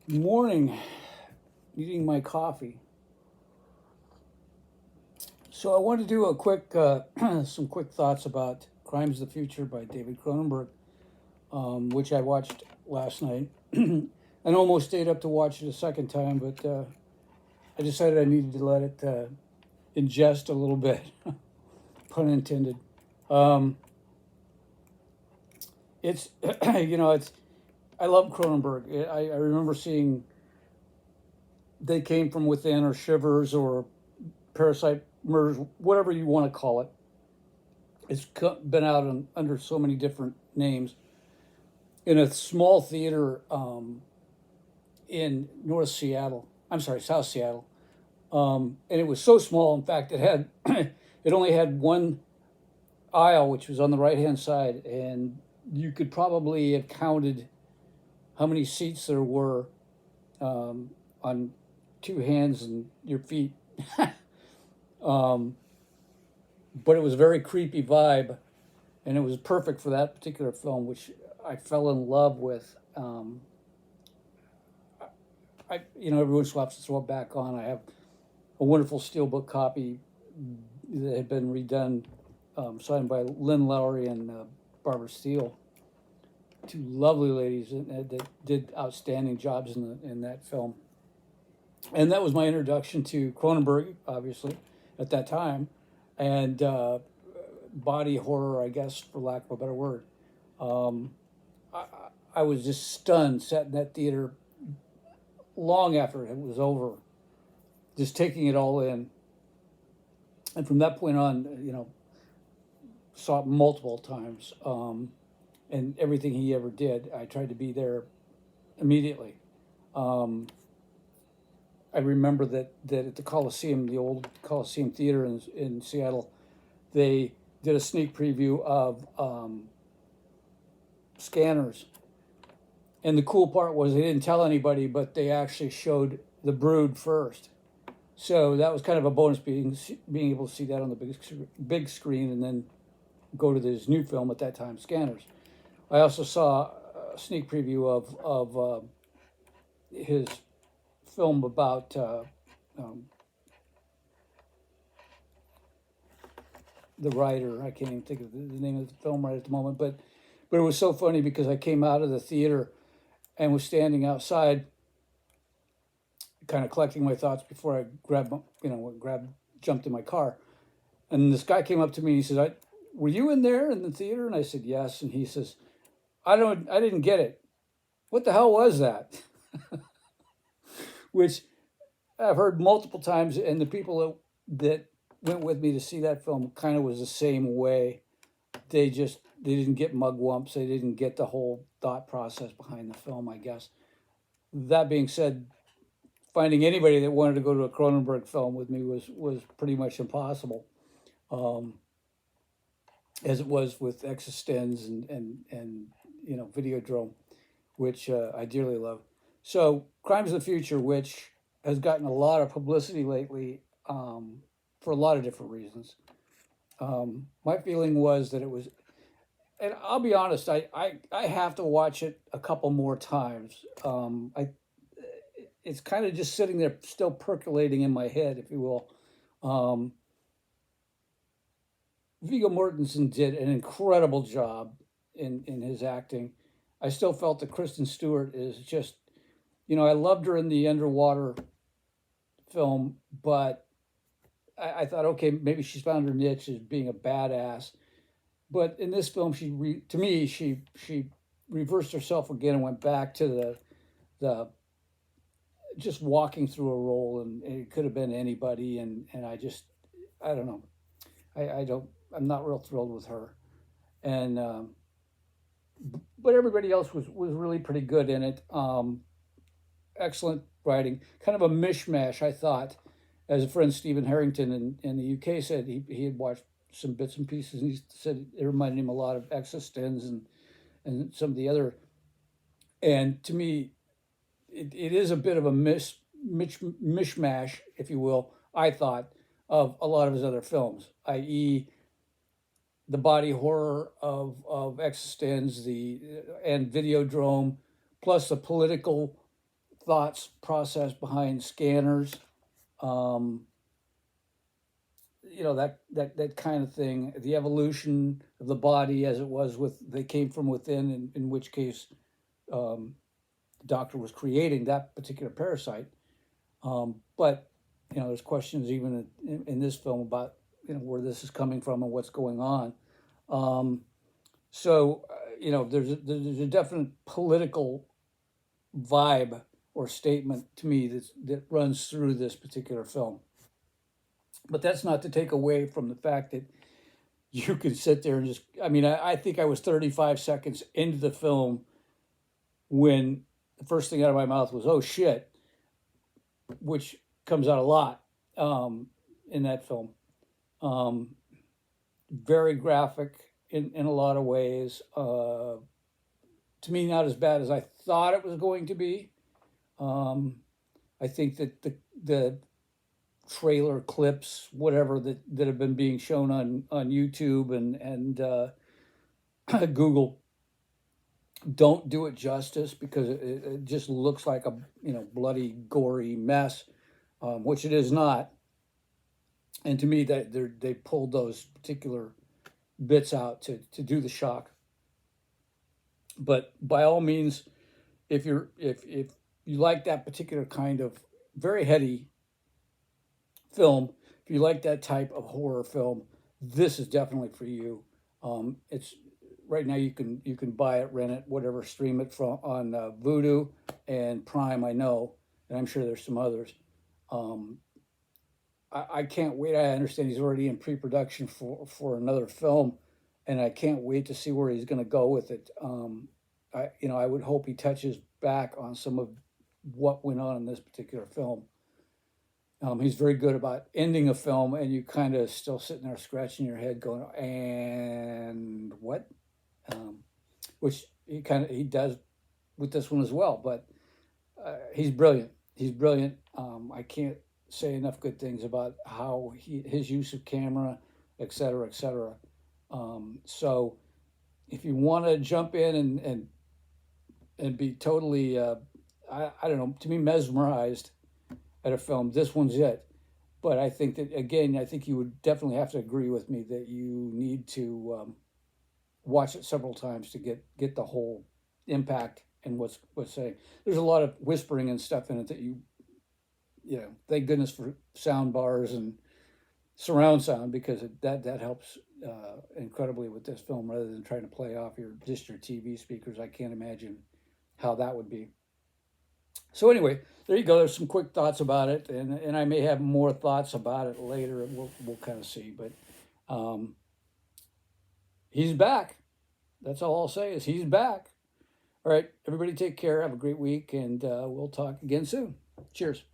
Morning, eating my coffee. So I want to do a quick, some quick thoughts about Crimes of the Future by David Cronenberg, which I watched last night. And almost stayed up to watch it a second time, but I decided I needed to let it ingest a little bit, pun intended. Um, it's, it's, I love Cronenberg. I remember seeing They Came From Within or Shivers or Parasite Murders, whatever you want to call it. It's been out under so many different names in a small theater in North Seattle. I'm sorry, South Seattle. And it was so small. In fact, it had it only had one aisle, which was on the right hand side, and you could probably have counted how many seats there were on two hands and your feet. um, but it was a very creepy vibe, and it was perfect for that particular film, which I fell in love with. Every once in a while I have to throw it back on. I have a wonderful steelbook copy that had been redone, signed by Lynn Lowry and Barbara Steele, two lovely ladies that did outstanding jobs in that film. And that was my introduction to Cronenberg, obviously, at that time, and body horror, I guess, for lack of a better word. Um, I, I was just stunned, sat in that theater long after it was over, just taking it all in. And from that point on, saw it multiple times. And everything he ever did, I tried to be there immediately. Um, I remember that at the Coliseum, the old Coliseum Theater in Seattle, they did a sneak preview of Scanners. And the cool part was they didn't tell anybody, but they actually showed The Brood first. So that was kind of a bonus, being able to see that on the big screen, and then go to this new film at that time, Scanners. I also saw a sneak preview of his film about the writer. I can't even think of the name of the film right at the moment, but it was so funny because I came out of the theater and was standing outside, kind of collecting my thoughts before I jumped in my car. And this guy came up to me and he said, "Were you in there in the theater?" And I said, "Yes." And he says, I didn't get it. What the hell was that?" Which I've heard multiple times, and the people that went with me to see that film kind of was the same way. They didn't get mugwumps. They didn't get the whole thought process behind the film, I guess. That being said, finding anybody that wanted to go to a Cronenberg film with me was pretty much impossible, um, as it was with Existenz and Videodrome, which I dearly love. So, Crimes of the Future, which has gotten a lot of publicity lately, for a lot of different reasons. My feeling was that it was, and I'll be honest, I have to watch it a couple more times. It's kind of just sitting there, still percolating in my head, if you will. Um, Viggo Mortensen did an incredible job in his acting. I still felt that Kristen Stewart is just, I loved her in the Underwater film, but I thought, okay, maybe she's found her niche as being a badass. But in this film, to me, she reversed herself again and went back to the just walking through a role, and it could have been anybody, and I don't know, I'm not real thrilled with her, and but everybody else was really pretty good in it. Excellent writing, kind of a mishmash, I thought. As a friend, Stephen Harrington in the UK, said he had watched some bits and pieces, and he said it reminded him a lot of Existenz and some of the other. And to me, it is a bit of a mishmash, if you will, I thought, of a lot of his other films, i.e., the body horror of Existenz, and Videodrome, plus the political thoughts process behind scanners, um, that kind of thing, the evolution of the body as it was with they came from within, in which case um, the doctor was creating that particular parasite. But there's questions even in this film about where this is coming from and what's going on. Um, there's a definite political vibe or statement to me that runs through this particular film. But that's not to take away from the fact that you can sit there and just, I think I was 35 seconds into the film when the first thing out of my mouth was, oh shit, which comes out a lot in that film. Very graphic in a lot of ways. To me, not as bad as I thought it was going to be. I think that the trailer clips, whatever that have been being shown on YouTube and Google, don't do it justice, because it just looks like a bloody, gory mess, which it is not. And to me, that they pulled those particular bits out to do the shock. But by all means, if you like that particular kind of very heady film, if you like that type of horror film, this is definitely for you. It's right now you can buy it, rent it, whatever, stream it from on Vudu and Prime, I know, and I'm sure there's some others. I can't wait. I understand he's already in pre-production for another film, and I can't wait to see where he's going to go with it. I would hope he touches back on some of what went on in this particular film. He's very good about ending a film, and you kind of still sitting there scratching your head, going, "And what?" Which he does with this one as well. But he's brilliant. He's brilliant. I can't say enough good things about how his use of camera, et cetera, et cetera. So if you want to jump in and be totally, I don't know, to me, mesmerized at a film, this one's it. But I think that, again, I think you would definitely have to agree with me that you need to watch it several times to get the whole impact and what's saying. There's a lot of whispering and stuff in it that thank goodness for sound bars and surround sound, because that helps incredibly with this film, rather than trying to play off your TV speakers. I can't imagine how that would be. So anyway, there you go. There's some quick thoughts about it, and I may have more thoughts about it later, and we'll kind of see. But he's back. That's all I'll say is he's back. All right, everybody, take care. Have a great week, and we'll talk again soon. Cheers.